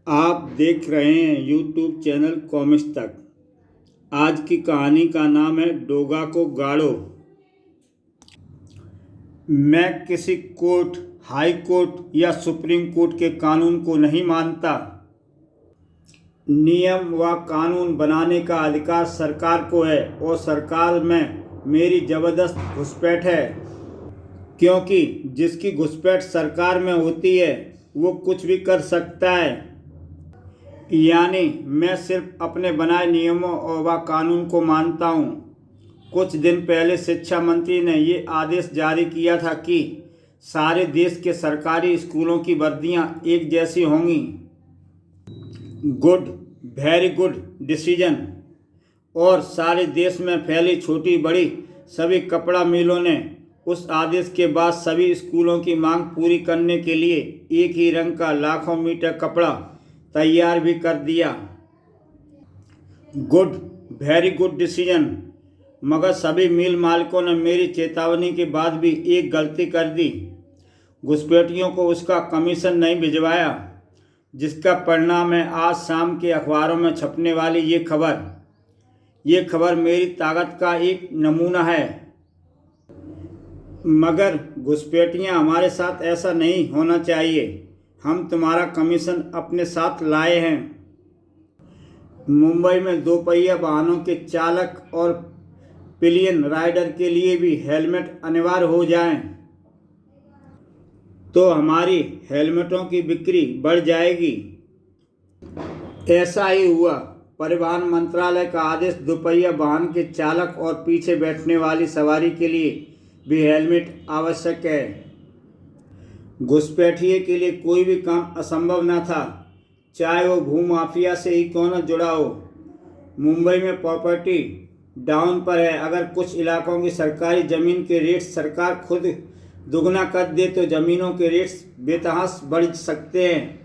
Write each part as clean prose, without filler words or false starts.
आप देख रहे हैं यूट्यूब चैनल कॉमिक्स तक। आज की कहानी का नाम है डोगा को गाड़ो। मैं किसी कोर्ट, हाई कोर्ट या सुप्रीम कोर्ट के कानून को नहीं मानता। नियम व कानून बनाने का अधिकार सरकार को है और सरकार में मेरी ज़बरदस्त घुसपैठ है, क्योंकि जिसकी घुसपैठ सरकार में होती है वो कुछ भी कर सकता है। यानी मैं सिर्फ अपने बनाए नियमों और व कानून को मानता हूँ। कुछ दिन पहले शिक्षा मंत्री ने ये आदेश जारी किया था कि सारे देश के सरकारी स्कूलों की वर्दियाँ एक जैसी होंगी। Good, very good decision. और सारे देश में फैली छोटी बड़ी सभी कपड़ा मिलों ने उस आदेश के बाद सभी स्कूलों की मांग पूरी करने के लिए एक ही रंग का लाखों मीटर कपड़ा तैयार भी कर दिया। Good, very good decision. मगर सभी मिल मालिकों ने मेरी चेतावनी के बाद भी एक गलती कर दी। घुसपैठियों को उसका कमीशन नहीं भिजवाया, जिसका परिणाम है आज शाम के अखबारों में छपने वाली ये खबर मेरी ताकत का एक नमूना है। मगर घुसपैठियाँ, हमारे साथ ऐसा नहीं होना चाहिए। हम तुम्हारा कमीशन अपने साथ लाए हैं। मुंबई में दोपहिया वाहनों के चालक और पिलियन राइडर के लिए भी हेलमेट अनिवार्य हो जाएं, तो हमारी हेलमेटों की बिक्री बढ़ जाएगी। ऐसा ही हुआ। परिवहन मंत्रालय का आदेश दोपहिया वाहन के चालक और पीछे बैठने वाली सवारी के लिए भी हेलमेट आवश्यक है। घुसपैठिए के लिए कोई भी काम असंभव न था, चाहे वो भूमाफिया से ही क्यों न जुड़ा हो। मुंबई में प्रॉपर्टी डाउन पर है। अगर कुछ इलाकों की सरकारी ज़मीन के रेट सरकार खुद दुगना कर दे तो ज़मीनों के रेट्स बेतहाशा बढ़ सकते हैं।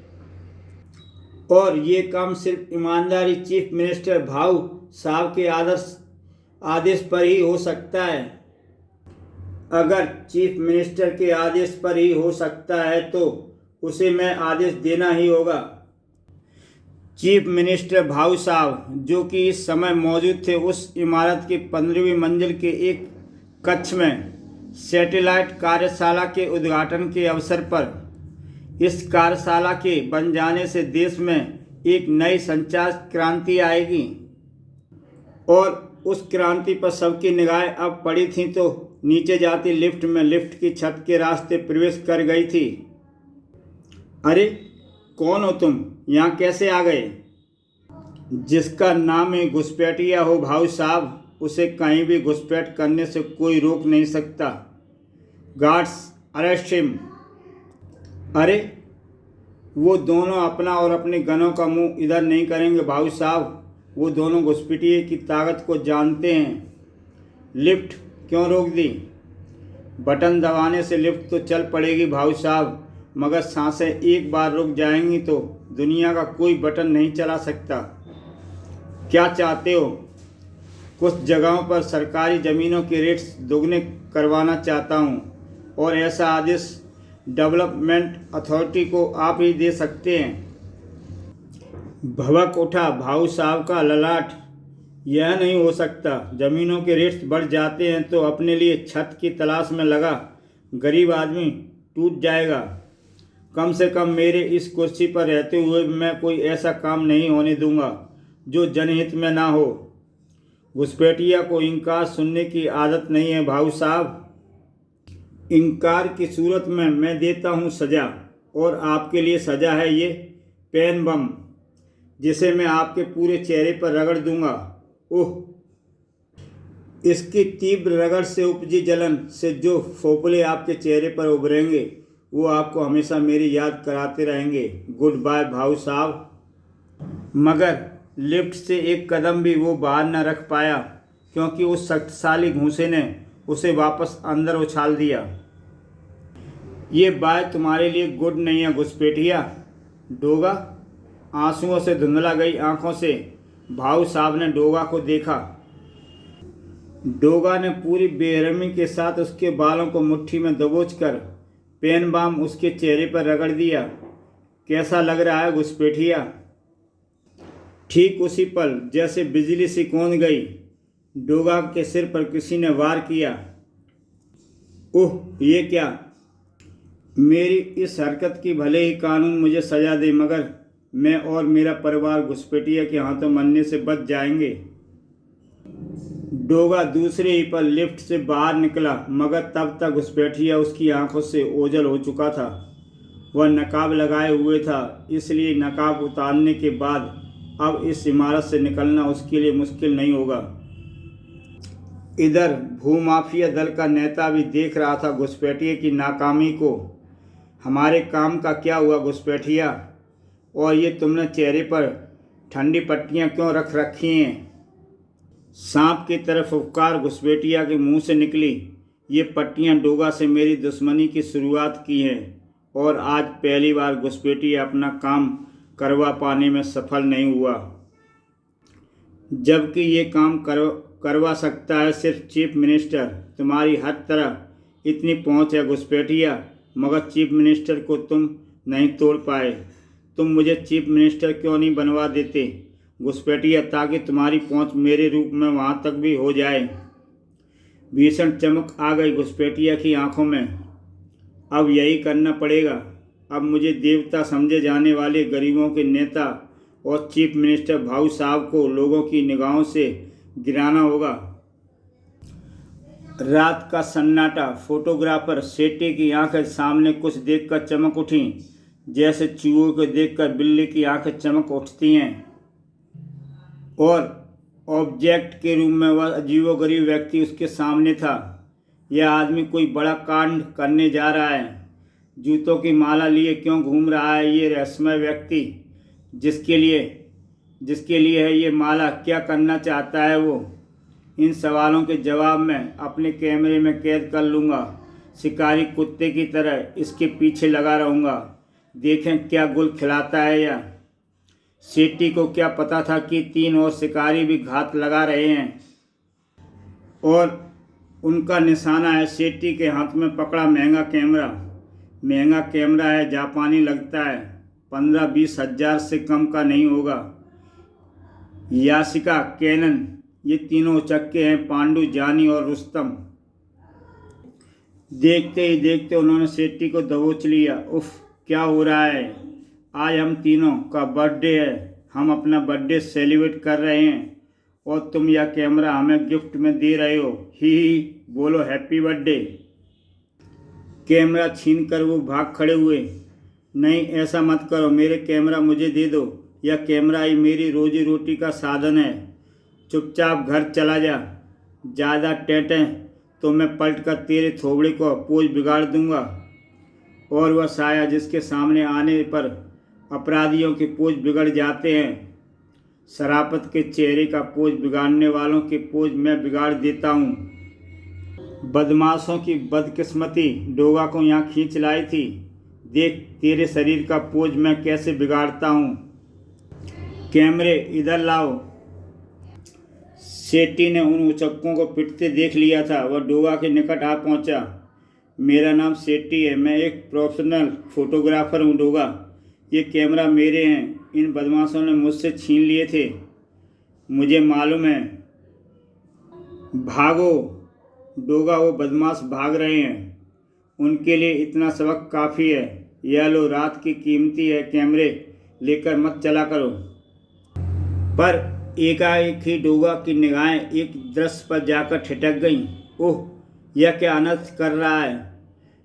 और ये काम सिर्फ ईमानदारी चीफ मिनिस्टर भाऊ साहब के आदेश पर ही हो सकता है। अगर चीफ मिनिस्टर के आदेश पर ही हो सकता है तो उसे मैं आदेश देना ही होगा। चीफ मिनिस्टर भाऊ साहब, जो कि इस समय मौजूद थे उस इमारत की 15वीं मंजिल के एक कक्ष में सैटेलाइट कार्यशाला के उद्घाटन के अवसर पर। इस कार्यशाला के बन जाने से देश में एक नई संचार क्रांति आएगी और उस क्रांति पर सबकी निगाहें अब पड़ी थीं तो नीचे जाती लिफ्ट में लिफ्ट की छत के रास्ते प्रवेश कर गई थी। अरे कौन हो तुम, यहाँ कैसे आ गए? जिसका नाम ही घुसपैठिया हो भाऊ साहब, उसे कहीं भी घुसपैठ करने से कोई रोक नहीं सकता। Guards arrest him. अरे वो दोनों अपना और अपने गनों का मुंह इधर नहीं करेंगे भाऊ साहब। वो दोनों घुसपैठिए की ताकत को जानते हैं। लिफ्ट क्यों रोक दी? बटन दबाने से लिफ्ट तो चल पड़ेगी भाऊ साहब, मगर सांसें एक बार रुक जाएंगी तो दुनिया का कोई बटन नहीं चला सकता। क्या चाहते हो? कुछ जगहों पर सरकारी ज़मीनों के रेट्स दोगुने करवाना चाहता हूँ और ऐसा आदेश डेवलपमेंट अथॉरिटी को आप ही दे सकते हैं। भभक उठा भाऊ साहब का ललाट। यह नहीं हो सकता। ज़मीनों के रेट्स बढ़ जाते हैं तो अपने लिए छत की तलाश में लगा गरीब आदमी टूट जाएगा। कम से कम मेरे इस कुर्सी पर रहते हुए मैं कोई ऐसा काम नहीं होने दूंगा जो जनहित में ना हो। घुसपैठिया को इनकार सुनने की आदत नहीं है भाऊ साहब। इनकार की सूरत में मैं देता हूँ सज़ा, और आपके लिए सज़ा है ये पेन बम, जिसे मैं आपके पूरे चेहरे पर रगड़ दूंगा। ओह! इसकी तीव्र रगड़ से उपजी जलन से जो फोपले आपके चेहरे पर उभरेंगे वो आपको हमेशा मेरी याद कराते रहेंगे। गुड बाय भाऊ साहब। मगर लिफ्ट से एक कदम भी वो बाहर न रख पाया, क्योंकि उस शक्तिशाली घूंसे ने उसे वापस अंदर उछाल दिया। ये बात तुम्हारे लिए गुड नहीं है घुसपैठिया। डोगा आंसुओं से धुंधला गई आंखों से भाऊ साहब ने डोगा को देखा। डोगा ने पूरी बेरहमी के साथ उसके बालों को मुट्ठी में दबोचकर पेन बाम उसके चेहरे पर रगड़ दिया। कैसा लग रहा है घुसपैठिया? ठीक उसी पल जैसे बिजली सी कौंध गई, डोगा के सिर पर किसी ने वार किया। ओह, ये क्या! मेरी इस हरकत की भले ही कानून मुझे सजा दे, मगर मैं और मेरा परिवार घुसपैठिया के हाथों मरने से बच जाएंगे। डोगा दूसरे ही पल लिफ्ट से बाहर निकला, मगर तब तक घुसपैठिया उसकी आंखों से ओझल हो चुका था। वह नकाब लगाए हुए था, इसलिए नकाब उतारने के बाद अब इस इमारत से निकलना उसके लिए मुश्किल नहीं होगा। इधर भूमाफिया दल का नेता भी देख रहा था घुसपैठिया की नाकामी को। हमारे काम का क्या हुआ घुसपैठिया? और ये तुमने चेहरे पर ठंडी पट्टियां क्यों रख रखी हैं? सांप की तरह फुफकार घुसपैठिया के मुंह से निकली। ये पट्टियां डोगा से मेरी दुश्मनी की शुरुआत की हैं, और आज पहली बार घुसपैठिया अपना काम करवा पाने में सफल नहीं हुआ, जबकि ये काम करवा सकता है सिर्फ चीफ मिनिस्टर। तुम्हारी हर तरह इतनी पहुंच है घुसपैठिया, मगर चीफ मिनिस्टर को तुम नहीं तोड़ पाए। तुम मुझे चीफ मिनिस्टर क्यों नहीं बनवा देते घुसपैठिया, ताकि तुम्हारी पहुंच मेरे रूप में वहां तक भी हो जाए। भीषण चमक आ गई घुसपैठिया की आंखों में। अब यही करना पड़ेगा। अब मुझे देवता समझे जाने वाले गरीबों के नेता और चीफ मिनिस्टर भाऊ साहब को लोगों की निगाहों से गिराना होगा। रात का सन्नाटा। फोटोग्राफर सेठी की आंखें सामने कुछ देखकर चमक उठीं, जैसे चूहों को देखकर बिल्ली की आंखें चमक उठती हैं। और ऑब्जेक्ट के रूप में वह अजीबोगरीब व्यक्ति उसके सामने था। यह आदमी कोई बड़ा कांड करने जा रहा है। जूतों की माला लिए क्यों घूम रहा है ये रहस्यमय व्यक्ति? जिसके लिए है ये माला? क्या करना चाहता है वो? इन सवालों के जवाब मैं अपने कैमरे में कैद कर लूँगा। शिकारी कुत्ते की तरह इसके पीछे लगा रहूँगा। देखें क्या गुल खिलाता है यह। सेठी को क्या पता था कि 3 और शिकारी भी घात लगा रहे हैं, और उनका निशाना है सेठी के हाथ में पकड़ा महंगा कैमरा। महंगा कैमरा है, जापानी लगता है, 15-20 हज़ार से कम का नहीं होगा। याशिका, कैनन, ये तीनों चक्के हैं पांडु, जानी और रुस्तम। देखते ही देखते उन्होंने सेठी को दबोच लिया। उफ, क्या हो रहा है? आज हम तीनों का बर्थडे है। हम अपना बर्थडे सेलिब्रेट कर रहे हैं, और तुम यह कैमरा हमें गिफ्ट में दे रहे हो। ही, बोलो हैप्पी बर्थडे। कैमरा छीनकर वो भाग खड़े हुए। नहीं, ऐसा मत करो, मेरे कैमरा मुझे दे दो। यह कैमरा ही मेरी रोजी रोटी का साधन है। चुपचाप घर चला जा। ज़्यादा टेंटे तो मैं पलट कर तेरे थोबड़े को पोज बिगाड़ दूंगा। और वह साया जिसके सामने आने पर अपराधियों के पोज बिगड़ जाते हैं, शराफत के चेहरे का पोज बिगाड़ने वालों के पोज मैं बिगाड़ देता हूँ। बदमाशों की बदकिस्मती डोगा को यहाँ खींच लाई थी। देख तेरे शरीर का पोज मैं कैसे बिगाड़ता हूँ। कैमरे इधर लाओ। सेठी ने उन उचक्कों को पिटते देख लिया था। वह डोगा के निकट आ पहुँचा। मेरा नाम सेठी है, मैं एक प्रोफेशनल फोटोग्राफर हूँ डोगा। ये कैमरा मेरे हैं, इन बदमाशों ने मुझसे छीन लिए थे, मुझे मालूम है। भागो डोगा, वो बदमाश भाग रहे हैं। उनके लिए इतना सबक काफ़ी है। यह लो, रात की कीमती है, कैमरे लेकर मत चला करो। पर एकाएक ही डोगा की निगाहें एक दृश्य पर जाकर ठिठक गईं। ओह, यह क्या अनर्थ कर रहा है?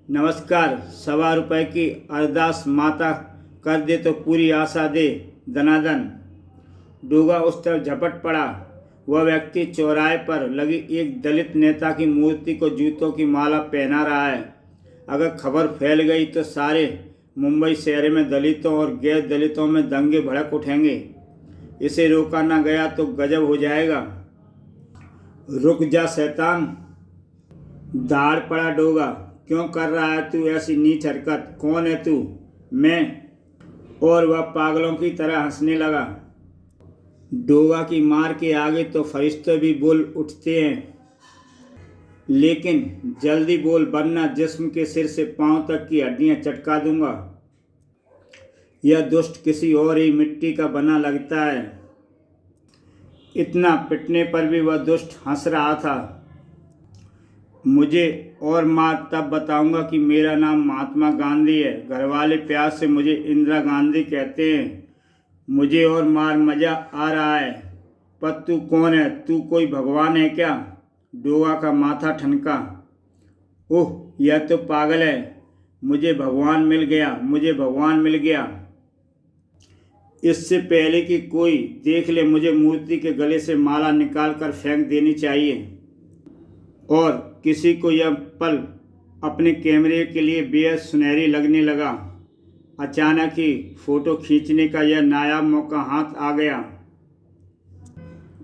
नमस्कार, 1.25 रुपये की अरदास माता कर दे तो पूरी आशा दे दनादन। डोगा उस तरफ झपट पड़ा। वह व्यक्ति चौराहे पर लगी एक दलित नेता की मूर्ति को जूतों की माला पहना रहा है। अगर खबर फैल गई तो सारे मुंबई शहर में दलितों और गैर दलितों में दंगे भड़क उठेंगे। इसे रोका ना गया तो गजब हो जाएगा। रुक जा शैतान। दाड़ पड़ा डोगा। क्यों कर रहा है तू ऐसी नीच हरकत? कौन है तू? मैं। और वह पागलों की तरह हंसने लगा। डोगा की मार के आगे तो फरिश्ते भी बोल उठते हैं, लेकिन जल्दी बोल, वरना जिस्म के सिर से पांव तक की हड्डियां चटका दूंगा। यह दुष्ट किसी और ही मिट्टी का बना लगता है। इतना पिटने पर भी वह दुष्ट हंस रहा था। मुझे और मार तब बताऊंगा कि मेरा नाम महात्मा गांधी है। घरवाले प्यार से मुझे इंदिरा गांधी कहते हैं। मुझे और मार मज़ा आ रहा है। पर तू कौन है? तू कोई भगवान है क्या? डोगा का माथा ठनका। ओह, यह तो पागल है। मुझे भगवान मिल गया, मुझे भगवान मिल गया। इससे पहले कि कोई देख ले, मुझे मूर्ति के गले से माला निकाल कर फेंक देनी चाहिए। और किसी को यह पल अपने कैमरे के लिए बेहद सुनहरी लगने लगा। अचानक ही फोटो खींचने का यह नायाब मौका हाथ आ गया।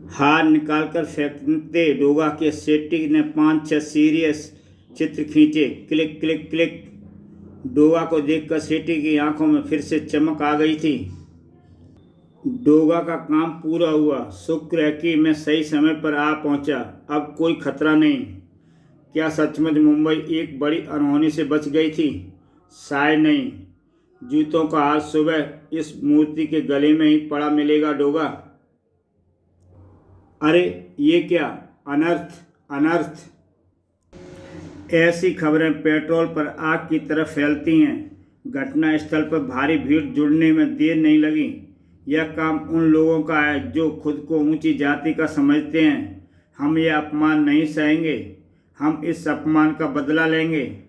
हार निकालकर फेंकते डोगा के सेट्टी ने 5-6 सीरियस चित्र खींचे। Click click click. डोगा को देखकर सेट्टी की आंखों में फिर से चमक आ गई थी। डोगा का काम पूरा हुआ। शुक्र है कि मैं सही समय पर आ पहुंचा। अब कोई खतरा नहीं। क्या सचमुच मुंबई एक बड़ी अनहोनी से बच गई थी? शायद नहीं। जूतों का हार सुबह इस मूर्ति के गले में ही पड़ा मिलेगा। डोगा, अरे ये क्या अनर्थ, अनर्थ। ऐसी खबरें पेट्रोल पर आग की तरह फैलती हैं। घटना स्थल पर भारी भीड़ जुड़ने में देर नहीं लगी। यह काम उन लोगों का है जो खुद को ऊंची जाति का समझते हैं। हम यह अपमान नहीं सहेंगे। हम इस अपमान का बदला लेंगे।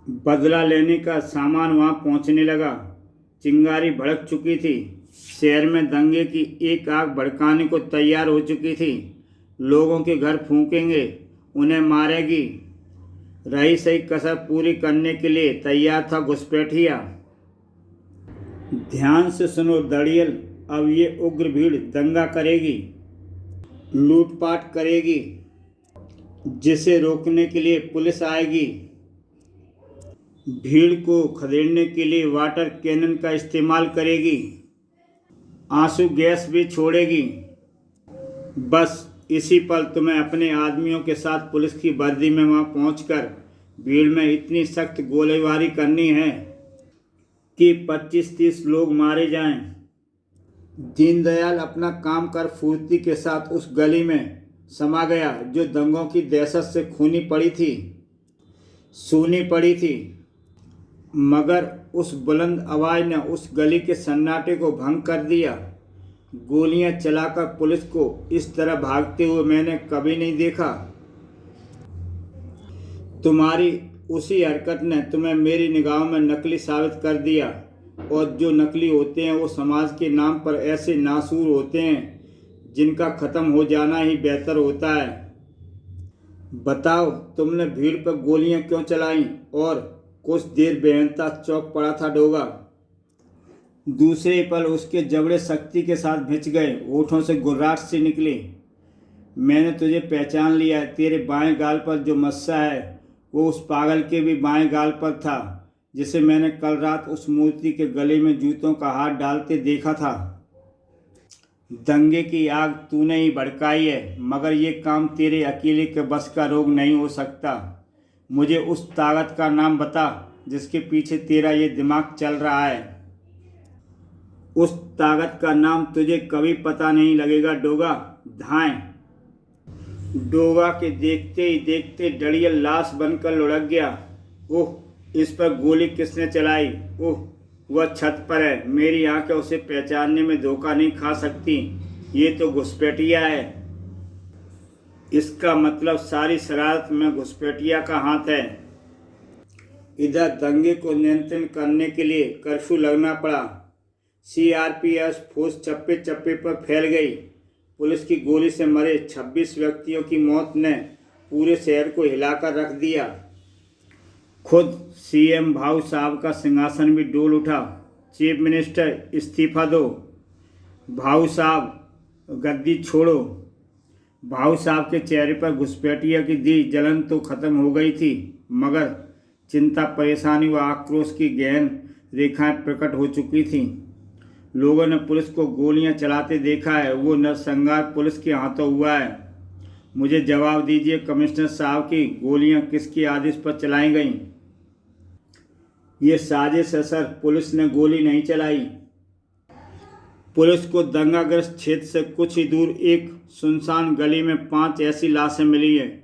बदला लेने का सामान वहां पहुंचने लगा। चिंगारी भड़क चुकी थी। शहर में दंगे की एक आग भड़काने को तैयार हो चुकी थी। लोगों के घर फूंकेंगे, उन्हें मारेगी। रही सही कसर पूरी करने के लिए तैयार था घुसपैठिया। ध्यान से सुनो दड़ियल, अब ये उग्र भीड़ दंगा करेगी, लूटपाट करेगी, जिसे रोकने के लिए पुलिस आएगी। भीड़ को खदेड़ने के लिए वाटर कैनन का इस्तेमाल करेगी, आंसू गैस भी छोड़ेगी। बस इसी पल तुम्हें अपने आदमियों के साथ पुलिस की वर्दी में वहां पहुंचकर भीड़ में इतनी सख्त गोलीबारी करनी है कि 25-30 लोग मारे जाएं। दीनदयाल अपना काम कर फुर्ती के साथ उस गली में समा गया जो दंगों की दहशत से सूनी पड़ी थी। मगर उस बुलंद आवाज़ ने उस गली के सन्नाटे को भंग कर दिया। गोलियां चलाकर पुलिस को इस तरह भागते हुए मैंने कभी नहीं देखा। तुम्हारी उसी हरकत ने तुम्हें मेरी निगाहों में नकली साबित कर दिया। और जो नकली होते हैं वो समाज के नाम पर ऐसे नासूर होते हैं जिनका ख़त्म हो जाना ही बेहतर होता है। बताओ, तुमने भीड़ पर गोलियां क्यों चलाईं? और कुछ देर बेहनता चौंक पड़ा था डोगा। दूसरे पल उसके जबड़े सख्ती के साथ भिंच गए। होठों से गुर्राहट सी निकली। मैंने तुझे पहचान लिया है। तेरे बाएं गाल पर जो मस्सा है वो उस पागल के भी बाएं गाल पर था जिसे मैंने कल रात उस मूर्ति के गले में जूतों का हाथ डालते देखा था। दंगे की आग तूने ही भड़काई है, मगर ये काम तेरे अकेले के बस का रोग नहीं हो सकता। मुझे उस ताकत का नाम बता जिसके पीछे तेरा ये दिमाग चल रहा है। उस ताकत का नाम तुझे कभी पता नहीं लगेगा डोगा। धाएं। डोगा के देखते ही देखते डड़ियल लाश बनकर लुढ़क गया। ओह, इस पर गोली किसने चलाई? ओह, वह छत पर है। मेरी आंखें उसे पहचानने में धोखा नहीं खा सकती। ये तो घुसपैठिया है। इसका मतलब सारी शरारत में घुसपैठिया का हाथ है। इधर दंगे को नियंत्रण करने के लिए कर्फ्यू लगना पड़ा। सीआरपीएफ फोर्स चप्पे चप्पे पर फैल गई। पुलिस की गोली से मरे 26 व्यक्तियों की मौत ने पूरे शहर को हिलाकर रख दिया। खुद सीएम भाऊ साहब का सिंहासन भी डोल उठा। चीफ मिनिस्टर, इस्तीफा दो। भाऊ साहब, गद्दी छोड़ो। भाऊ साहब के चेहरे पर घुसपैठिया की दी जलन तो खत्म हो गई थी, मगर चिंता, परेशानी व आक्रोश की गहन रेखाएं प्रकट हो चुकी थीं। लोगों ने पुलिस को गोलियां चलाते देखा है। वो नरसंहार पुलिस के हाथों हुआ है। मुझे जवाब दीजिए कमिश्नर साहब की गोलियां किसके आदेश पर चलाई गईं? ये साजिश है सर, पुलिस ने गोली नहीं चलाई। पुलिस को दंगाग्रस्त क्षेत्र से कुछ ही दूर एक सुनसान गली में 5 ऐसी लाशें मिली हैं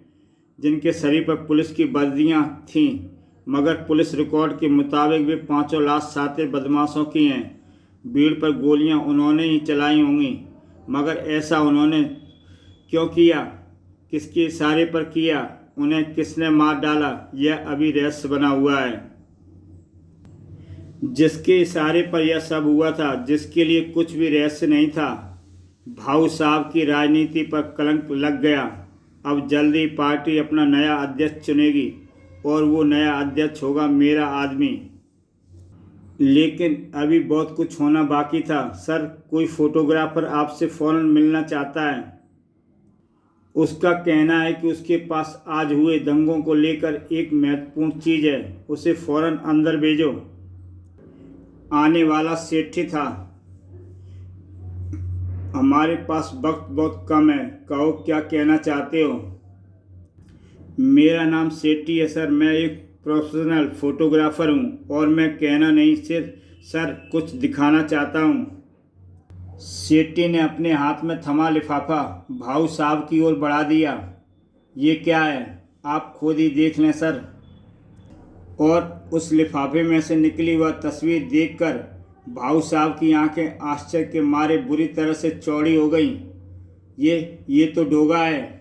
जिनके शरीर पर पुलिस की वर्दियां थीं, मगर पुलिस रिकॉर्ड के मुताबिक वे 5 लाश शातिर बदमाशों की हैं। भीड़ पर गोलियां उन्होंने ही चलाई होंगी, मगर ऐसा उन्होंने क्यों किया, किसके इशारे पर किया, उन्हें किसने मार डाला, यह अभी रहस्य बना हुआ है। जिसके इशारे पर यह सब हुआ था, जिसके लिए कुछ भी रहस्य नहीं था, भाऊ साहब की राजनीति पर कलंक लग गया। अब जल्दी पार्टी अपना नया अध्यक्ष चुनेगी और वो नया अध्यक्ष होगा मेरा आदमी। लेकिन अभी बहुत कुछ होना बाकी था सर। कोई फोटोग्राफर आपसे फ़ौरन मिलना चाहता है। उसका कहना है कि उसके पास आज हुए दंगों को लेकर एक महत्वपूर्ण चीज़ है, उसे फ़ौरन अंदर भेजो। आने वाला सेठी था। हमारे पास वक्त बहुत कम है, कहो क्या कहना चाहते हो। मेरा नाम सेठी है सर, मैं एक प्रोफेशनल फोटोग्राफर हूँ और मैं कहना नहीं सिर्फ सर कुछ दिखाना चाहता हूँ। सेठी ने अपने हाथ में थमा लिफाफा भाऊ साहब की ओर बढ़ा दिया। ये क्या है, आप खुद ही देख लें सर। और उस लिफाफे में से निकली वह तस्वीर देखकर भाऊ साहब की आंखें आश्चर्य के मारे बुरी तरह से चौड़ी हो गईं। ये तो डोगा है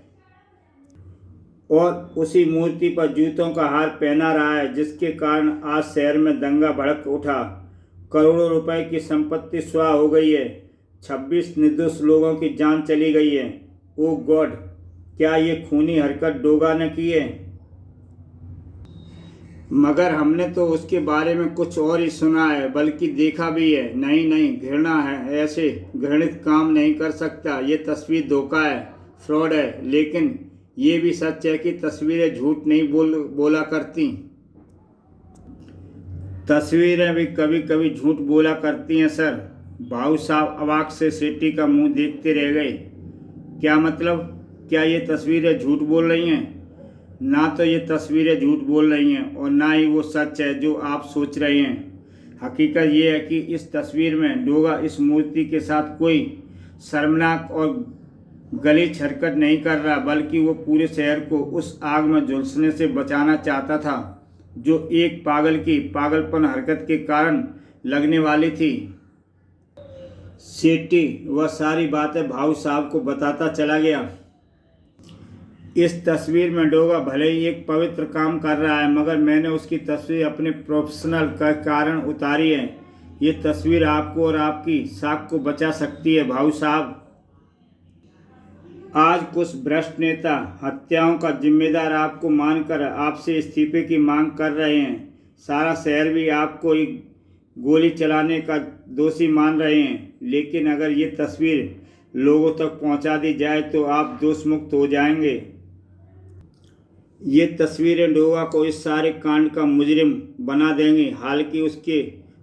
और उसी मूर्ति पर जूतों का हार पहना रहा है, जिसके कारण आज शहर में दंगा भड़क उठा। करोड़ों रुपए की संपत्ति स्वाह हो गई है। 26 निर्दोष लोगों की जान चली गई है। ओ गॉड, क्या ये खूनी हरकत डोगा ने की है? मगर हमने तो उसके बारे में कुछ और ही सुना है, बल्कि देखा भी है। नहीं, घृणा है, ऐसे घृणित काम नहीं कर सकता। ये तस्वीर धोखा है, फ्रॉड है। लेकिन ये भी सच है कि तस्वीरें झूठ नहीं बोला करती। तस्वीरें भी कभी कभी झूठ बोला करती हैं सर। भाऊ साहब अवाक से सेठी का मुंह देखते रह गए। क्या मतलब? क्या ये तस्वीरें झूठ बोल रही हैं? ना तो ये तस्वीरें झूठ बोल रही हैं और ना ही वो सच है जो आप सोच रहे हैं। हकीकत ये है कि इस तस्वीर में डोगा इस मूर्ति के साथ कोई शर्मनाक और गलीच हरकत नहीं कर रहा, बल्कि वो पूरे शहर को उस आग में झुलसने से बचाना चाहता था जो एक पागल की पागलपन हरकत के कारण लगने वाली थी। सेठी वह सारी बातें भाऊ साहब को बताता चला गया। इस तस्वीर में डोगा भले ही एक पवित्र काम कर रहा है, मगर मैंने उसकी तस्वीर अपने प्रोफेशनल का कारण उतारी है। ये तस्वीर आपको और आपकी साख को बचा सकती है भाऊ साहब। आज कुछ भ्रष्ट नेता हत्याओं का जिम्मेदार आपको मानकर आपसे इस्तीफे की मांग कर रहे हैं। सारा शहर भी आपको एक गोली चलाने का दोषी मान रहे हैं। लेकिन अगर ये तस्वीर लोगों तक पहुंचा दी जाए तो आप दोष मुक्त हो जाएंगे। ये तस्वीरें डोगा को इस सारे कांड का मुजरिम बना देंगी। हालांकि उसके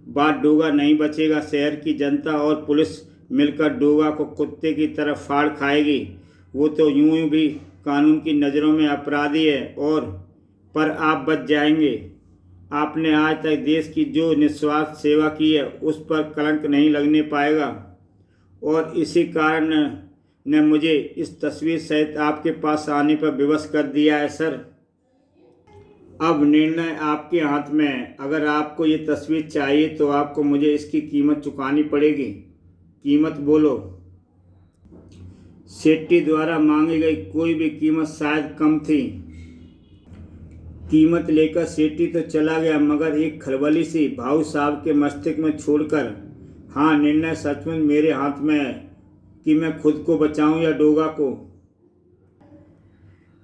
बाद डोगा नहीं बचेगा। शहर की जनता और पुलिस मिलकर डोगा को कुत्ते की तरह फाड़ खाएगी। वो तो यूं भी कानून की नज़रों में अपराधी है पर आप बच जाएंगे। आपने आज तक देश की जो निस्वार्थ सेवा की है उस पर कलंक नहीं लगने पाएगा और इसी कारण ने मुझे इस तस्वीर सहित आपके पास आने पर विवश कर दिया है सर। अब निर्णय आपके हाथ में है। अगर आपको ये तस्वीर चाहिए तो आपको मुझे इसकी कीमत चुकानी पड़ेगी। कीमत बोलो। सेठी द्वारा मांगी गई कोई भी कीमत शायद कम थी। कीमत लेकर सेठी तो चला गया, मगर एक खलबली सी भाऊ साहब के मस्तिष्क में छोड़कर, हाँ, निर्णय सचमुच मेरे हाथ में है कि मैं खुद को बचाऊं या डोगा को।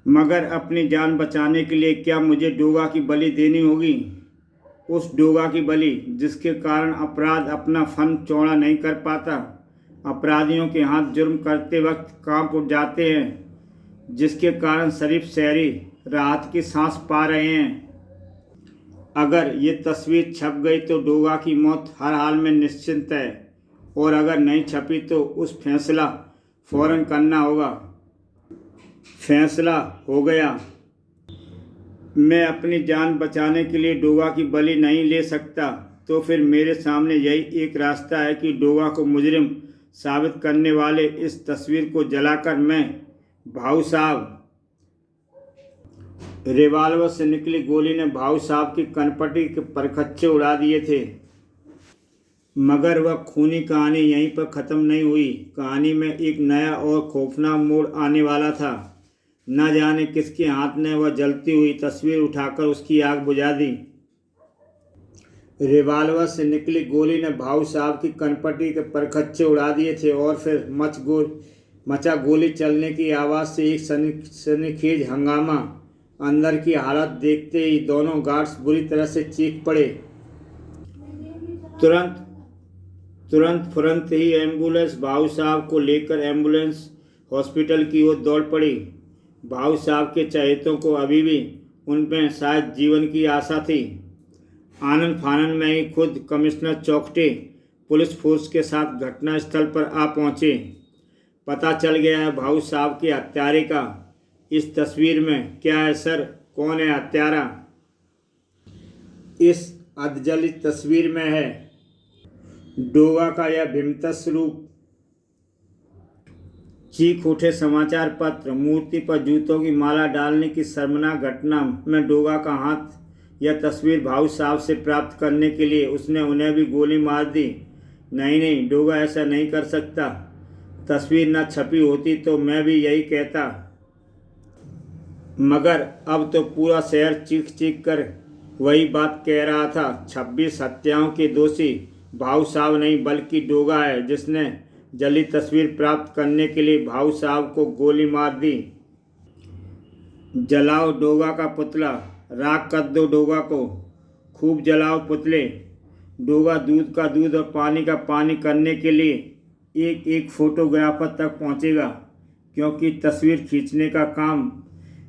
मगर अपनी जान बचाने के लिए क्या मुझे डोगा की बलि देनी होगी? उस डोगा की बलि जिसके कारण अपराध अपना फन चौड़ा नहीं कर पाता। अपराधियों के हाथ जुर्म करते वक्त कांप उठ जाते हैं, जिसके कारण शरीफ शहरी राहत की सांस पा रहे हैं। अगर ये तस्वीर छप गई तो डोगा की मौत हर हाल में निश्चित है, और अगर नहीं छपी तो उस फैसला फौरन करना होगा। फैसला हो गया। मैं अपनी जान बचाने के लिए डोगा की बलि नहीं ले सकता, तो फिर मेरे सामने यही एक रास्ता है कि डोगा को मुजरिम साबित करने वाले इस तस्वीर को जलाकर मैं भाऊ साहब। रिवाल्वर से निकली गोली ने भाऊ साहब की कनपटी के परखच्चे उड़ा दिए थे। मगर वह खूनी कहानी यहीं पर ख़त्म नहीं हुई। कहानी में एक नया और खौफनाक मोड़ आने वाला था। न जाने किसके हाथ ने वह जलती हुई तस्वीर उठाकर उसकी आग बुझा दी। रिवाल्वर से निकली गोली ने भाऊ साहब की कनपटी के परखच्चे उड़ा दिए थे और फिर मचा गोली चलने की आवाज़ से एक सनसनीखेज हंगामा। अंदर की हालत देखते ही दोनों गार्ड्स बुरी तरह से चीख पड़े। तुरंत फुरंत ही एम्बुलेंस भाऊ साहब को लेकर एम्बुलेंस हॉस्पिटल की ओर दौड़ पड़ी। भाऊ साहब के चहेतों को अभी भी उनमें शायद जीवन की आशा थी। आनन फानन में ही खुद कमिश्नर चौकटे पुलिस फोर्स के साथ घटनास्थल पर आ पहुंचे। पता चल गया है भाऊ साहब के हत्यारे का। इस तस्वीर में क्या है सर? कौन है हत्यारा? इस अधजलित तस्वीर में है डोगा का यह भीमतस रूप। चीख उठे समाचार पत्र। मूर्ति पर जूतों की माला डालने की शर्मनाक घटना में डोगा का हाथ। यह तस्वीर भाऊ साहब से प्राप्त करने के लिए उसने उन्हें भी गोली मार दी। नहीं, डोगा ऐसा नहीं कर सकता। तस्वीर न छपी होती तो मैं भी यही कहता। मगर अब तो पूरा शहर चीख चीख कर वही बात कह रहा था। 26 हत्याओं के दोषी भाऊ साहब नहीं बल्कि डोगा है, जिसने जली तस्वीर प्राप्त करने के लिए भाऊ साहब को गोली मार दी। जलाओ डोगा का पुतला, राख कर दो डोगा को, खूब जलाओ पुतले। डोगा दूध का दूध और पानी का पानी करने के लिए एक एक फोटोग्राफर तक पहुंचेगा, क्योंकि तस्वीर खींचने का काम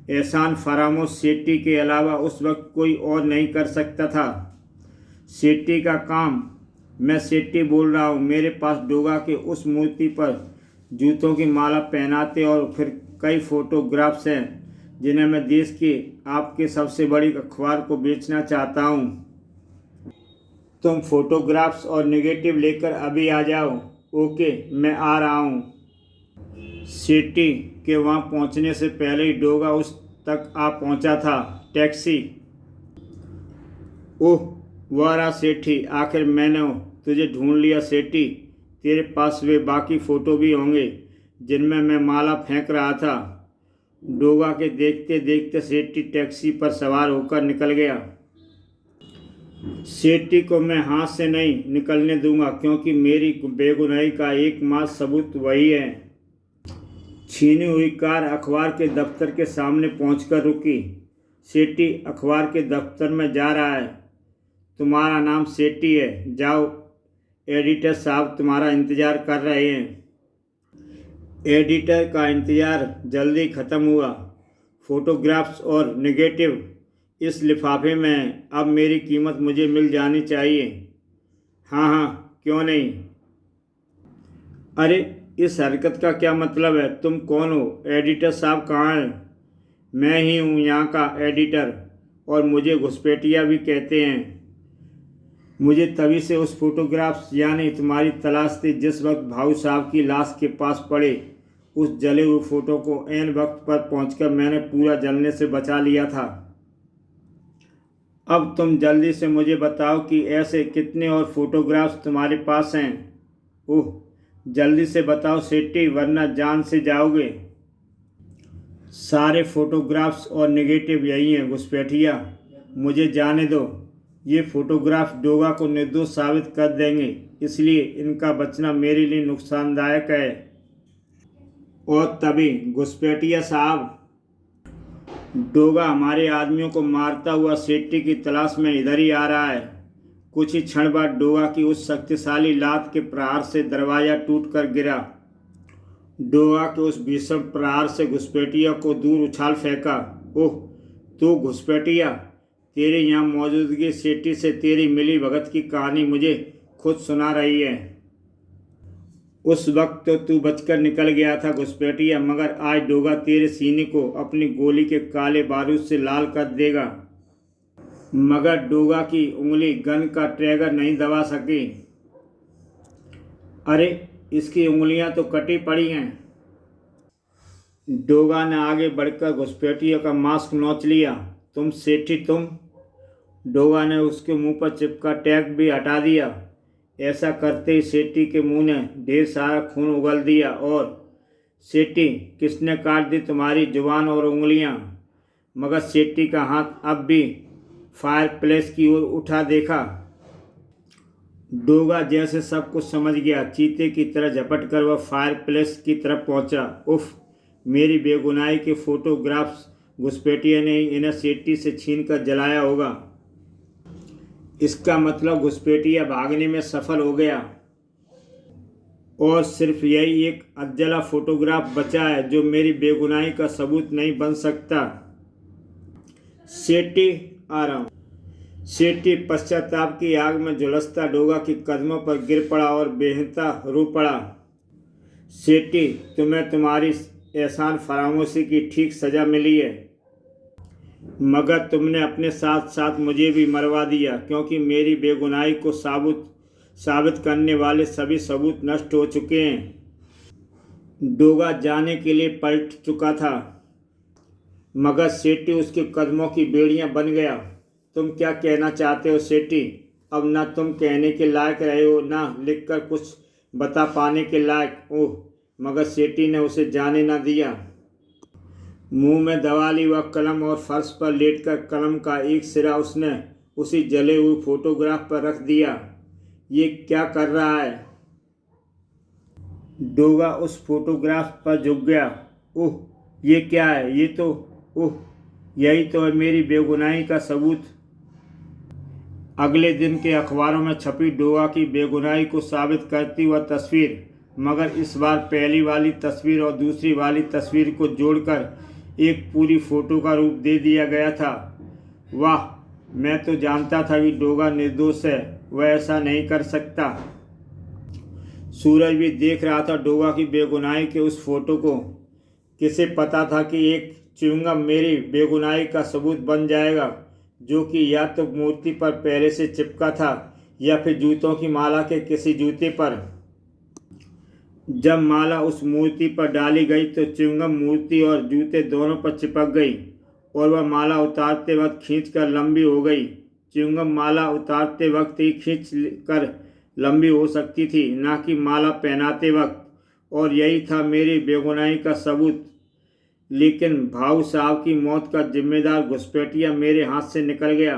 एहसान फरामोश सेठी के अलावा उस वक्त कोई और नहीं कर सकता था। सेठी का काम, मैं सेठी बोल रहा हूँ। मेरे पास डोगा के उस मूर्ति पर जूतों की माला पहनाते और फिर कई फोटोग्राफ्स हैं, जिन्हें मैं देश के आपके सबसे बड़ी अखबार को बेचना चाहता हूँ। तुम फोटोग्राफ्स और नेगेटिव लेकर अभी आ जाओ। ओके, मैं आ रहा हूँ। सेठी के वहाँ पहुँचने से पहले ही डोगा उस तक आ पहुँचा था। टैक्सी। ओह, वह रहा सेठी। आखिर मैंने तुझे ढूंढ लिया सेठी। तेरे पास वे बाकी फ़ोटो भी होंगे जिनमें मैं माला फेंक रहा था। डोगा के देखते देखते सेठी टैक्सी पर सवार होकर निकल गया। सेठी को मैं हाथ से नहीं निकलने दूंगा, क्योंकि मेरी बेगुनाही का एकमात्र सबूत वही है। छीनी हुई कार अखबार के दफ्तर के सामने पहुंचकर रुकी। सेठी अखबार के दफ्तर में जा रहा है। तुम्हारा नाम सेठी है, जाओ, एडिटर साहब तुम्हारा इंतज़ार कर रहे हैं। एडिटर का इंतज़ार जल्दी ख़त्म हुआ। फ़ोटोग्राफ्स और नेगेटिव इस लिफाफे में हैं। अब मेरी कीमत मुझे मिल जानी चाहिए। हाँ, क्यों नहीं। अरे, इस हरकत का क्या मतलब है? तुम कौन हो? एडिटर साहब कहाँ हैं? मैं ही हूँ यहाँ का एडिटर, और मुझे घुसपैठिया भी कहते हैं। मुझे तभी से उस फोटोग्राफ्स यानी तुम्हारी तलाश थी। जिस वक्त भाऊ साहब की लाश के पास पड़े उस जले हुए फ़ोटो को ऐन वक्त पर पहुंचकर मैंने पूरा जलने से बचा लिया था। अब तुम जल्दी से मुझे बताओ कि ऐसे कितने और फोटोग्राफ्स तुम्हारे पास हैं। ओह, जल्दी से बताओ सेठी, वरना जान से जाओगे। सारे फोटोग्राफ्स और नेगेटिव यही हैं घुसपैठिया, मुझे जाने दो। ये फ़ोटोग्राफ डोगा को निर्दोष साबित कर देंगे, इसलिए इनका बचना मेरे लिए नुकसानदायक है। और तभी घुसपैठिया साहब, डोगा हमारे आदमियों को मारता हुआ सेठी की तलाश में इधर ही आ रहा है। कुछ ही क्षण बाद डोगा की उस शक्तिशाली लात के प्रहार से दरवाज़ा टूटकर गिरा। डोगा के उस भीषण प्रहार से घुसपैठिया को दूर उछाल फेंका। ओह, तू घुसपैठिया, तेरे यहाँ मौजूदगी सेठी से तेरी मिली भगत की कहानी मुझे खुद सुना रही है। उस वक्त तो तू बचकर निकल गया था घुसपैठिया, मगर आज डोगा तेरे सीने को अपनी गोली के काले बारूद से लाल कर देगा। मगर डोगा की उंगली गन का ट्रिगर नहीं दबा सकी। अरे इसकी उंगलियां तो कटी पड़ी हैं। डोगा ने आगे बढ़कर घुसपैठिया का मास्क नोच लिया। तुम सेठी तुम। डोगा ने उसके मुंह पर चिपका टैग भी हटा दिया। ऐसा करते ही सेठी के मुंह ने ढेर सारा खून उगल दिया। और सेठी, किसने काट दी तुम्हारी जुबान और उंगलियां? मगर सेठी का हाथ अब भी फायर प्लेस की ओर उठा देखा। डोगा जैसे सब कुछ समझ गया, चीते की तरह झपट कर वह फायर प्लेस की तरफ पहुंचा। उफ, मेरी बेगुनाही के फोटोग्राफ्स घुसपैठिया ने इन्हें सेठी से छीन कर जलाया होगा। इसका मतलब घुसपैठिया भागने में सफल हो गया और सिर्फ यही एक अधजला फोटोग्राफ बचा है जो मेरी बेगुनाही का सबूत नहीं बन सकता। सेठी, आ रहा हूँ। सेठी पश्चाताप की आग में झुलसता डोगा के कदमों पर गिर पड़ा और बेहता रो पड़ा। सेठी, तुम्हें तुम्हारी एहसान फरामोशी की ठीक सज़ा मिली है, मगर तुमने अपने साथ साथ मुझे भी मरवा दिया, क्योंकि मेरी बेगुनाही को साबित करने वाले सभी सबूत नष्ट हो चुके हैं। डोगा जाने के लिए पलट चुका था, मगर सेठी उसके कदमों की बेड़ियां बन गया। तुम क्या कहना चाहते हो सेठी? अब ना तुम कहने के लायक रहे हो, ना लिखकर कुछ बता पाने के लायक। ओह, मगर सेठी ने उसे जाने न दिया। मुंह में दबा ली वह कलम और फर्श पर लेटकर कलम का एक सिरा उसने उसी जले हुए फोटोग्राफ पर रख दिया। ये क्या कर रहा है? डोगा उस फोटोग्राफ पर झुक गया। ओह, ये क्या है? ये तो, ओह, यही तो है मेरी बेगुनाही का सबूत। अगले दिन के अखबारों में छपी डोगा की बेगुनाही को साबित करती वह तस्वीर, मगर इस बार पहली वाली तस्वीर और दूसरी वाली तस्वीर को जोड़कर एक पूरी फोटो का रूप दे दिया गया था। वाह, मैं तो जानता था कि डोगा निर्दोष है, वह ऐसा नहीं कर सकता। सूरज भी देख रहा था डोगा की बेगुनाही के उस फोटो को। किसे पता था कि एक च्युइंगम मेरी बेगुनाही का सबूत बन जाएगा, जो कि या तो मूर्ति पर पहले से चिपका था या फिर जूतों की माला के किसी जूते पर। जब माला उस मूर्ति पर डाली गई तो च्युइंगम मूर्ति और जूते दोनों पर चिपक गई और वह माला उतारते वक्त खींचकर लंबी हो गई। च्युइंगम माला उतारते वक्त ही खींच कर लंबी हो सकती थी, ना कि माला पहनाते वक्त, और यही था मेरी बेगुनाही का सबूत। लेकिन भाऊ साहब की मौत का जिम्मेदार घुसपैठिया मेरे हाथ से निकल गया।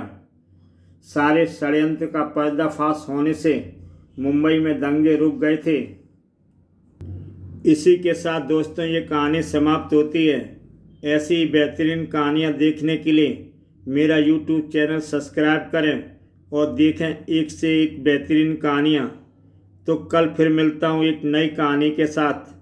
सारे षड्यंत्र का पर्दाफाश होने से मुंबई में दंगे रुक गए थे। इसी के साथ दोस्तों ये कहानी समाप्त होती है। ऐसी ही बेहतरीन कहानियाँ देखने के लिए मेरा YouTube चैनल सब्सक्राइब करें और देखें एक से एक बेहतरीन कहानियाँ। तो कल फिर मिलता हूँ एक नई कहानी के साथ।